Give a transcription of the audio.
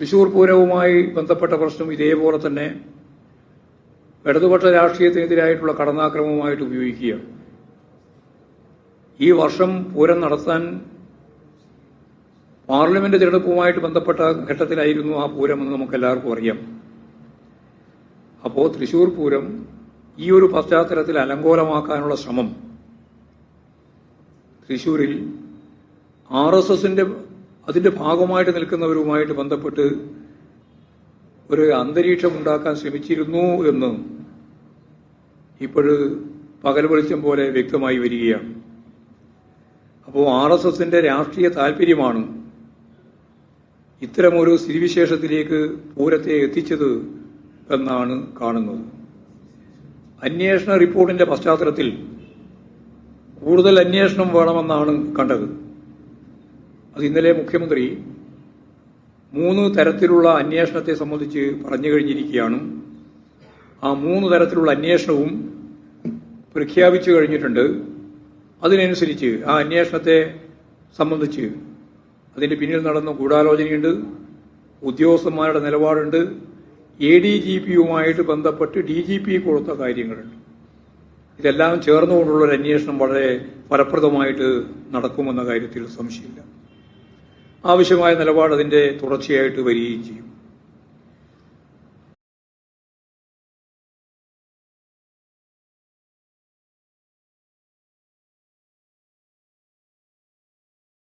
തൃശൂർ പൂരവുമായി ബന്ധപ്പെട്ട പ്രശ്നം ഇതേപോലെ തന്നെ ഇടതുപക്ഷ രാഷ്ട്രീയത്തിനെതിരായിട്ടുള്ള കടന്നാക്രമണവുമായിട്ട് ഉപയോഗിക്കുകയാണ്. ഈ വർഷം പൂരം നടത്താൻ പാർലമെന്റ് തിരഞ്ഞെടുപ്പുമായിട്ട് ബന്ധപ്പെട്ട ഘട്ടത്തിലായിരുന്നു ആ പൂരമെന്ന് നമുക്കെല്ലാവർക്കും അറിയാം. അപ്പോൾ തൃശൂർ പൂരം ഈ ഒരു പശ്ചാത്തലത്തിൽ അലങ്കോലമാക്കാനുള്ള ശ്രമം തൃശൂരിൽ RSSന്റെ അതിന്റെ ഭാഗമായിട്ട് നിൽക്കുന്നവരുമായിട്ട് ബന്ധപ്പെട്ട് ഒരു അന്തരീക്ഷം ഉണ്ടാക്കാൻ ശ്രമിച്ചിരുന്നു എന്ന് ഇപ്പോഴ് പകൽ വെളിച്ചം പോലെ വ്യക്തമായി വരികയാണ്. അപ്പോൾ RSSന്റെ രാഷ്ട്രീയ താൽപര്യമാണ് ഇത്തരമൊരു സ്ഥിതിവിശേഷത്തിലേക്ക് പൂരത്തെ എത്തിച്ചത് എന്നാണ് കാണുന്നത്. അന്വേഷണ റിപ്പോർട്ടിന്റെ പശ്ചാത്തലത്തിൽ കൂടുതൽ അന്വേഷണം വേണമെന്നാണ് കണ്ടത്. അത് ഇന്നലെ മുഖ്യമന്ത്രി 3 തരത്തിലുള്ള അന്വേഷണത്തെ സംബന്ധിച്ച് പറഞ്ഞു കഴിഞ്ഞിരിക്കുകയാണ്. ആ 3 തരത്തിലുള്ള അന്വേഷണവും പ്രഖ്യാപിച്ചു കഴിഞ്ഞിട്ടുണ്ട്. അതിനനുസരിച്ച് ആ അന്വേഷണത്തെ സംബന്ധിച്ച് അതിന്റെ പിന്നിൽ നടന്ന ഗൂഢാലോചനയുണ്ട്, ഉദ്യോഗസ്ഥന്മാരുടെ നിലപാടുണ്ട്, ADGPയുമായിട്ട് ബന്ധപ്പെട്ട് DGP കൊടുത്ത കാര്യങ്ങളുണ്ട്. ഇതെല്ലാം ചേർന്നുകൊണ്ടുള്ളൊരു അന്വേഷണം വളരെ ഫലപ്രദമായിട്ട് നടക്കുമെന്ന കാര്യത്തിൽ സംശയമില്ല. ആവശ്യമായ നിലപാട് അതിന്റെ തുടർച്ചയായിട്ട് വരികയും ചെയ്യും.